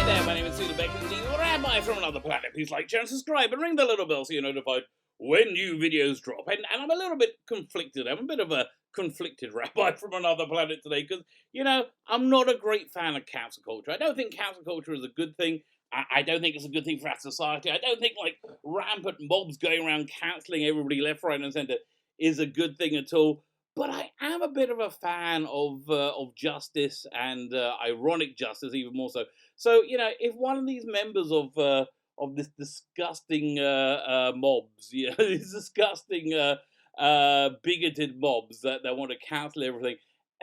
there, my name is the Rabbi from another planet. Please like, share, and subscribe, and ring the little bell so you're notified when new videos drop. And I'm a little bit conflicted. I'm a bit of a conflicted Rabbi from another planet today because, I'm not a great fan of cancel culture. I don't think cancel culture is a good thing. I don't think it's a good thing for our society. I don't think, rampant mobs going around cancelling everybody left, right, and centre is a good thing at all. But I am a bit of a fan of justice and ironic justice, even more so. So, if one of these members of this disgusting mobs, these disgusting bigoted mobs that want to cancel everything,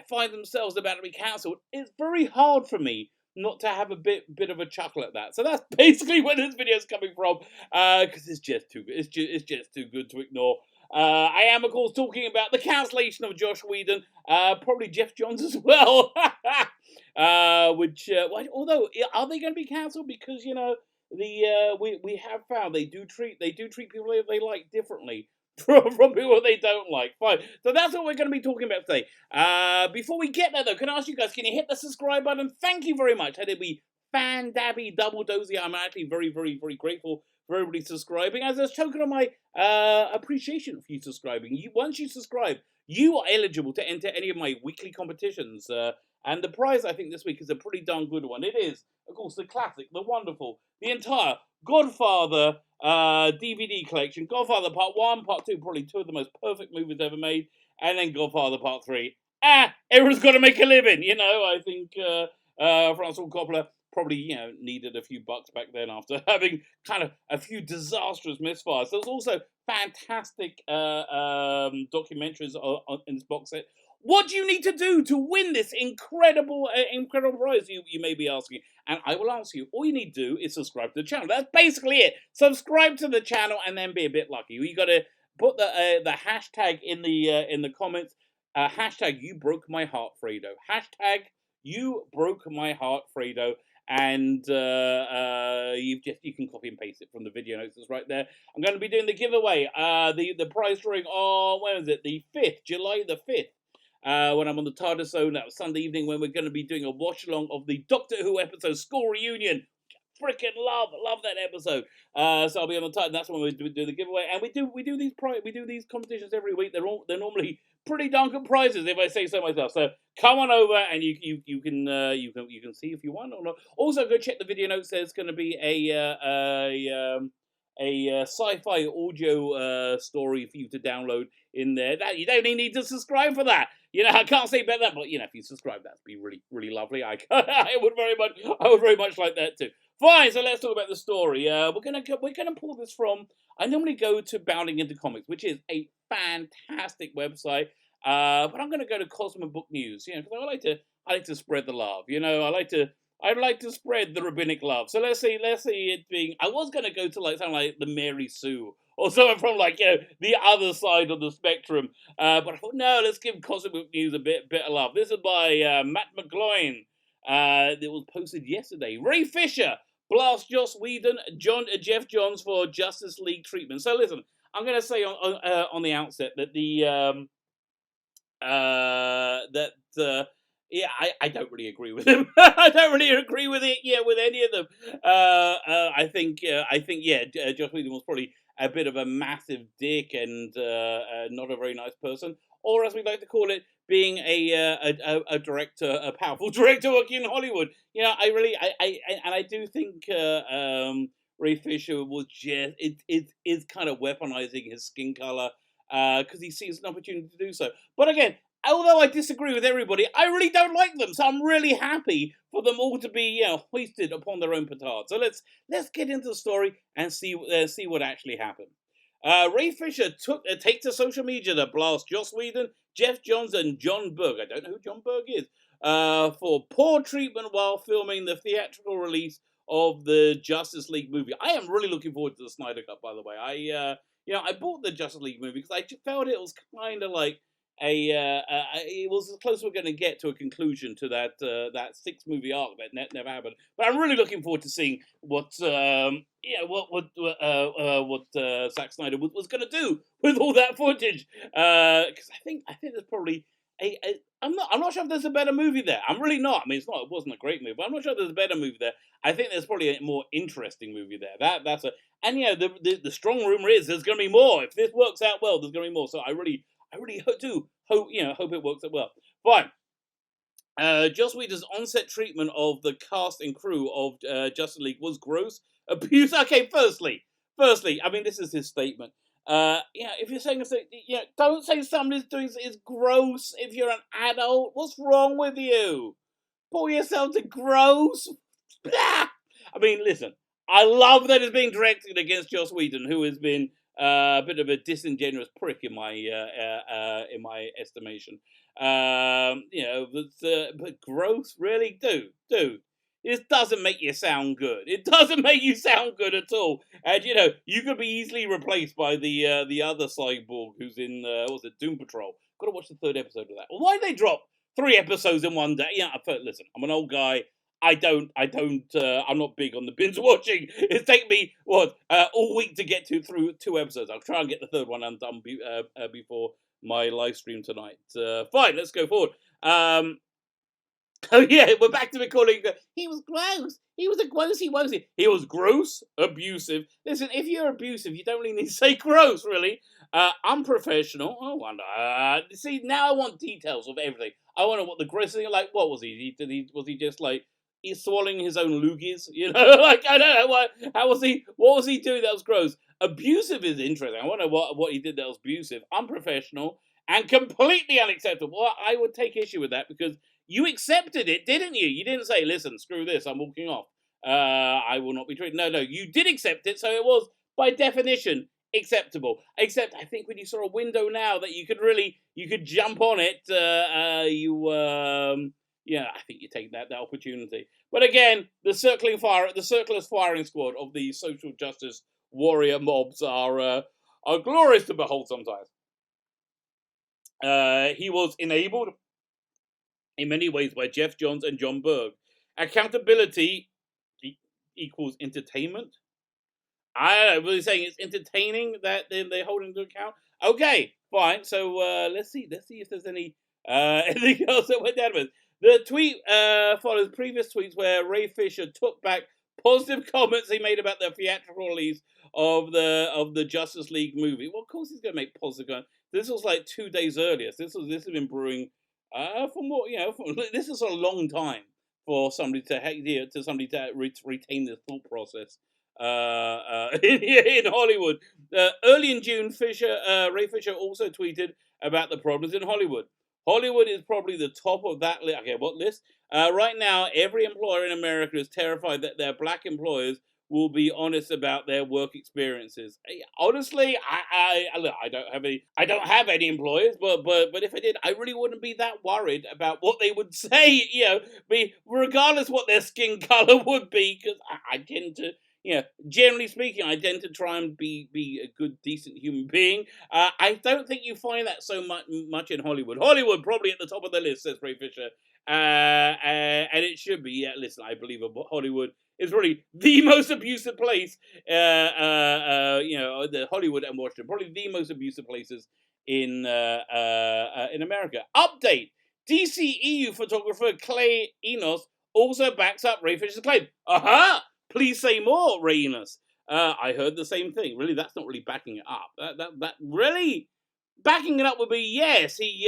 find themselves about to be cancelled, it's very hard for me not to have a bit of a chuckle at that. So that's basically where this video is coming from, because it's just too good. It's just too good to ignore. I am, of course, talking about the cancellation of Josh Whedon, probably Jeff Johns as well. Although, are they going to be cancelled? Because we have found they do treat people they like differently from people they don't like. Fine. So that's what we're going to be talking about today. Before we get there, though, can I ask you guys, can you hit the subscribe button? Thank you very much. It'd be fan-dabby, double-dozy. I'm actually very, very, very grateful for everybody subscribing as a token of my appreciation for you subscribing. Once you subscribe, you are eligible to enter any of my weekly competitions. And the prize, I think, this week is a pretty darn good one. It is, of course, the classic, the wonderful, the entire Godfather DVD Collection. Godfather Part 1, Part 2, probably two of the most perfect movies ever made. And then Godfather Part 3. Everyone's got to make a living, I think Francis Coppola probably, needed a few bucks back then after having kind of a few disastrous misfires. There's also fantastic documentaries in this box set. What do you need to do to win this incredible prize, you may be asking? And I will answer you. All you need to do is subscribe to the channel. That's basically it. Subscribe to the channel and then be a bit lucky. You got to put the hashtag in the comments. Hashtag you broke my heart, Fredo. Hashtag you broke my heart, Fredo. And you can copy and paste it from the video notes that's right there. I'm going to be doing the giveaway, the prize drawing on, when is it? The 5th, July the 5th, when I'm on the TARDIS Zone. That was Sunday evening when we're going to be doing a watch along of the Doctor Who episode School Reunion. Freaking love that episode. So I'll be on the TARDIS. That's when we do the giveaway, and we do these competitions every week. They're normally pretty darn good prizes, if I say so myself. So come on over and you can see if you want or not. Also, go check the video notes. There's going to be a sci-fi audio story for you to download in there. That you don't even need to subscribe for that. I can't say better that, but if you subscribe, that'd be really, really lovely. I would very much like that too. Fine, so let's talk about the story. We're gonna pull this from. I normally go to Bounding Into Comics, which is a fantastic website. But I'm gonna go to Cosmo Book News, because I like to spread the love. I'd like to spread the rabbinic love. So let's see it being. I was gonna go to something like the Mary Sue or someone from the other side of the spectrum. But I thought no, let's give Cosmo Book News a bit of love. This is by Matt McGloin. It was posted yesterday. Ray Fisher blasts Joss Whedon, Jeff Johns for Justice League treatment. So listen, I'm going to say on the outset that I don't really agree with him. I don't really agree with it. With any of them. I think Joss Whedon was probably a bit of a massive dick and not a very nice person, or as we like to call it, being a director, a powerful director working in Hollywood. I do think Ray Fisher was just is kind of weaponizing his skin color because he sees an opportunity to do so. But again, although I disagree with everybody, I really don't like them. So I'm really happy for them all to be hoisted upon their own petard. So let's get into the story and see what actually happened. Ray Fisher takes to social media to blast Joss Whedon, Jeff Johns, and John Berg. I don't know who John Berg is. For poor treatment while filming the theatrical release of the Justice League movie. I am really looking forward to the Snyder Cut, by the way. I bought the Justice League movie because I felt it was kind of like it was as close as we're going to get to a conclusion to that 6-movie arc that never happened. But I'm really looking forward to seeing what Zack Snyder was going to do with all that footage. Because I think there's probably I'm not sure if there's a better movie there. I'm really not. I mean, it wasn't a great movie, but I'm not sure if there's a better movie there. I think there's probably a more interesting movie there. And the strong rumor is there's going to be more. If this works out well, there's going to be more. So I really hope it works out well. Fine. Joss Whedon's on-set treatment of the cast and crew of Justice League was gross, abuse. Okay, firstly, I mean, this is his statement. If you're saying don't say somebody's doing is gross if you're an adult. What's wrong with you? Pull yourself to gross. Blah! I mean, listen. I love that it's being directed against Joss Whedon, who has been a bit of a disingenuous prick in my estimation. But gross, really, dude. This doesn't make you sound good. It doesn't make you sound good at all. And you could be easily replaced by the other cyborg who's in Doom Patrol. Got to watch the 3rd episode of that. Well, why did they drop 3 episodes in one day? Listen, I'm an old guy. I'm not big on the binge watching. It's taken me all week to get through 2 episodes. I'll try and get the 3rd one undone before my live stream tonight. Fine, let's go forward. We're back to calling. He was gross. He was a grossy wosy. He was gross, abusive. Listen, if you're abusive, you don't really need to say gross, really. Unprofessional. I wonder. See, now I want details of everything. I wonder what the gross thing. Like, what was he? Was he just like he's swallowing his own loogies? Like I don't know. How was he? What was he doing that was gross? Abusive is interesting. I wonder what he did that was abusive, unprofessional, and completely unacceptable. Well, I would take issue with that because you accepted it, didn't you? You didn't say, listen, screw this, I'm walking off. I will not be treated. No, you did accept it, so it was, by definition, acceptable. Except, I think when you saw a window now that you could jump on it, I think you take that opportunity. But again, the circlers firing squad of the social justice warrior mobs are glorious to behold sometimes. He was enabled in many ways by Jeff Johns and John Berg. Accountability equals entertainment. I don't know, really saying it's entertaining that they're holding into account. Okay, fine. So let's see if there's any anything else that went down with. The tweet follows previous tweets where Ray Fisher took back positive comments he made about the theatrical release of the Justice League movie. Well, of course he's going to make positive comments. This was like 2 days earlier. This has been brewing this is a long time for somebody to retain this thought process in Hollywood. Early in June, Ray Fisher also tweeted about the problems in Hollywood. Hollywood is probably the top of that list. Okay, what list? Right now, every employer in America is terrified that their black employers will be honest about their work experiences. Honestly, I don't have any employers, but if I did, I really wouldn't be that worried about what they would say. Regardless what their skin color would be, because I tend to. Generally speaking, I tend to try and be a good, decent human being. I don't think you find that so much in Hollywood. Hollywood probably at the top of the list, says Ray Fisher, and it should be. Yeah, listen, I believe Hollywood is really the most abusive place. The Hollywood and Washington, probably the most abusive places in America. Update: DCEU photographer Clay Enos also backs up Ray Fisher's claim. Aha! Please say more, Ray Enos. I heard the same thing. Really, that's not really backing it up. That really backing it up would be yes. He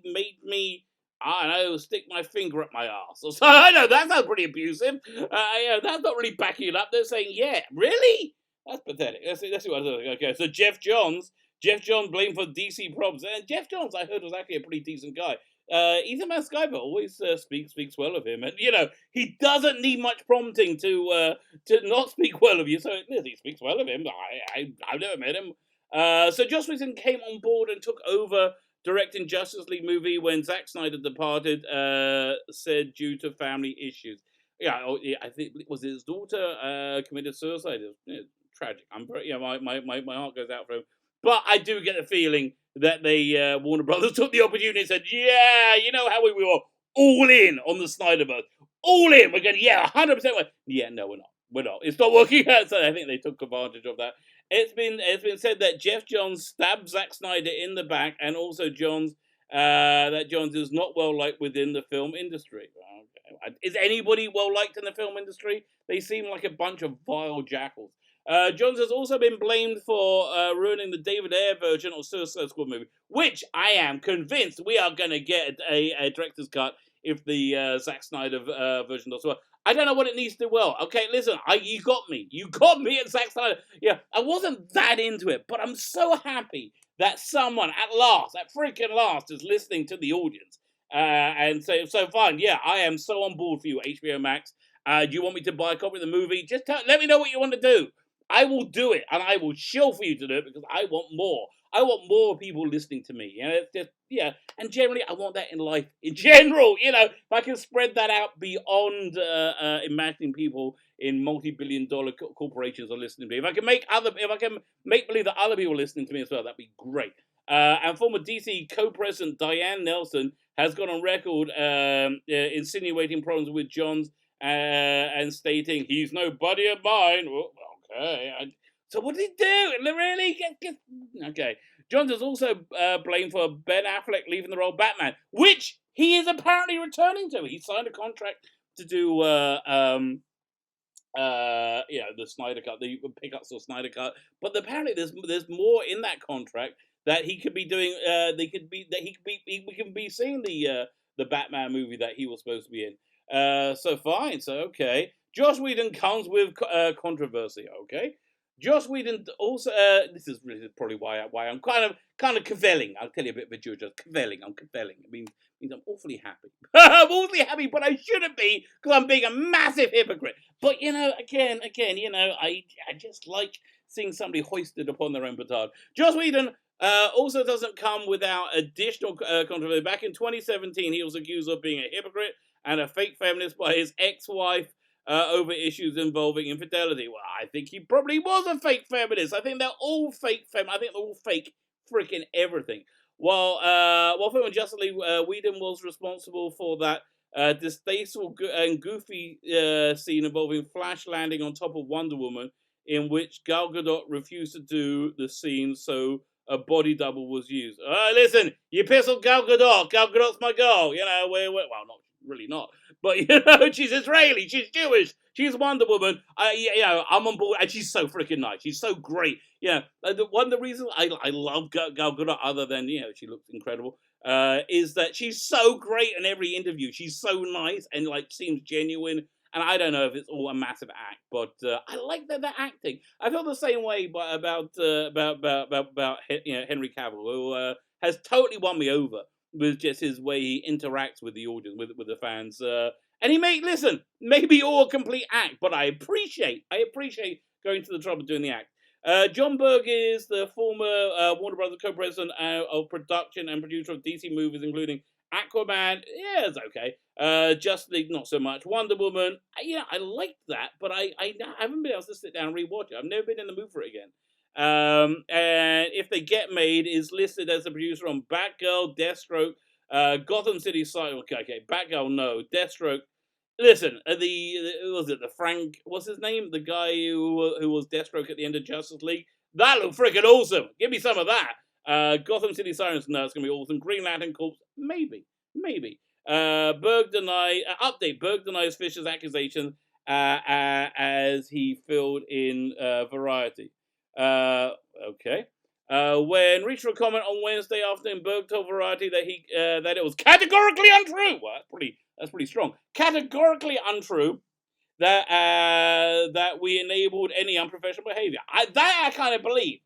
made me. I don't know, stick my finger up my arse. So I know that sounds pretty abusive. That's not really backing it up. They're saying, yeah, really? That's pathetic. Let's see what I was. Okay, so Jeff Johns blamed for DC problems. And Jeff Johns, I heard, was actually a pretty decent guy. He's a nice guy, but always speaks well of him. And, he doesn't need much prompting to not speak well of you. So he speaks well of him. I've never met him. So Joss Whedon came on board and took over directing Justice League movie when Zack Snyder departed, said due to family issues. I think it was his daughter committed suicide. It was tragic. My heart goes out for him. But I do get the feeling that they Warner Brothers took the opportunity and said, yeah, you know how we were all in on the Snyderverse. All in. We're going, 100%. Yeah, no, we're not. It's not working out. So I think they took advantage of that. It's been said that Jeff Johns stabbed Zack Snyder in the back, and also Johns that Johns is not well liked within the film industry. Okay. Is anybody well liked in the film industry? They seem like a bunch of vile jackals. Johns has also been blamed for ruining the David Ayer version of Suicide Squad movie, which I am convinced we are going to get a director's cut if the Zack Snyder version does well. I don't know what it needs to do well. Okay, listen, you got me. You got me at Zack Snyder. Yeah, I wasn't that into it, but I'm so happy that someone at last, at freaking last, is listening to the audience. And so fine, yeah, I am so on board for you, HBO Max. Do you want me to buy a copy of the movie? Just let me know what you want to do. I will do it, and I will chill for you to do it because I want more. I want more people listening to me. It's just, yeah. And generally, I want that in life in general. If I can spread that out beyond imagining people in multi-billion-dollar corporations are listening to me. If I can make believe that other people are listening to me as well, that'd be great. And former DC co-president Diane Nelson has gone on record insinuating problems with Johns and stating he's no buddy of mine. Well, okay. So what did he do? Really? Okay. Johns is also blamed for Ben Affleck leaving the role of Batman, which he is apparently returning to. He signed a contract to do the Snyder Cut, the pickups of Snyder Cut. But apparently there's more in that contract that he could be doing. We can be seeing the Batman movie that he was supposed to be in. So fine. So okay. Joss Whedon comes with controversy. Okay. Joss Whedon also. This is probably why I'm kind of cavelling. I'll tell you a bit of a Jewish. Cavelling. I'm cavelling. It means I'm awfully happy. I'm awfully happy, but I shouldn't be because I'm being a massive hypocrite. But again, I just like seeing somebody hoisted upon their own petard. Joss Whedon also doesn't come without additional controversy. Back in 2017, he was accused of being a hypocrite and a fake feminist by his ex-wife over issues involving infidelity. Well, I think he probably was a fake feminist. I think they're all fake I think they're all fake freaking everything. While filming Justice League, Whedon was responsible for that distasteful and goofy scene involving Flash landing on top of Wonder Woman, in which Gal Gadot refused to do the scene, so a body double was used. Listen, you piss off Gal Gadot. Gal Gadot's my girl. Well, not really not. But, she's Israeli, she's Jewish, she's Wonder Woman. I'm on board, and she's so freaking nice. She's so great. One of the reasons I love Gal Gadot, other than, she looks incredible, is that she's so great in every interview. She's so nice and, seems genuine. And I don't know if it's all a massive act, but I like that they're acting. I feel the same way about Henry Cavill, who has totally won me over with just his way he interacts with the audience, with the fans. And he maybe all a complete act, but I appreciate going to the trouble of doing the act. John Berg is the former Warner Brothers co-president of production and producer of DC movies, including Aquaman. Yeah, it's okay. Justice League, not so much. Wonder Woman, I liked that, but I haven't been able to sit down and rewatch it. I've never been in the mood for it again. And if they get made, is listed as a producer on Batgirl, Deathstroke, Gotham City Sirens. Okay, Batgirl, no. Deathstroke. Listen, what's his name? The guy who was Deathstroke at the end of Justice League. That looked freaking awesome. Give me some of that. Gotham City Sirens, no, it's gonna be awesome. Green Lantern Corps, maybe. Berg denies Fisher's accusation as he filled in Variety. Okay. When reached for a comment on Wednesday afternoon, Berg told Variety that it was categorically untrue. Well, that's pretty strong. Categorically untrue that we enabled any unprofessional behavior. I kind of believe,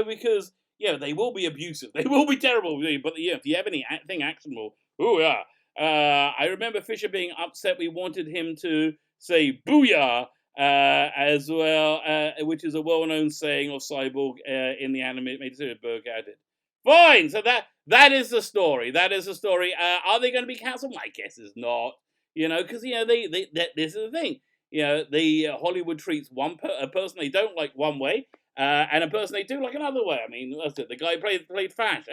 because they will be abusive, they will be terrible, but if you have anything actionable, I remember Fisher being upset. We wanted him to say "booyah" as well, which is a well-known saying of Cyborg in the animated series. Berg added. Fine, so that is the story. Are they going to be cancelled? My guess is not. Because this is the thing. The Hollywood treats a person they don't like one way, and a person they do like another way. I mean, that's it. The guy played Flash.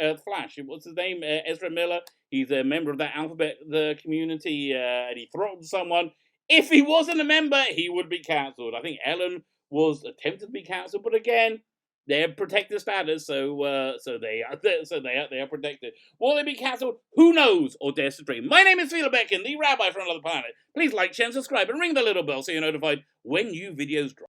What's his name? Ezra Miller. He's a member of that alphabet community, and he throttled someone. If he wasn't a member, he would be cancelled. I think Ellen was attempted to be cancelled, but again, They're protected status, so they are protected. Will they be cancelled? Who knows? Or dares to dream. My name is Philo Beckin, the Rabbi from another planet. Please like, share, and subscribe, and ring the little bell so you're notified when new videos drop.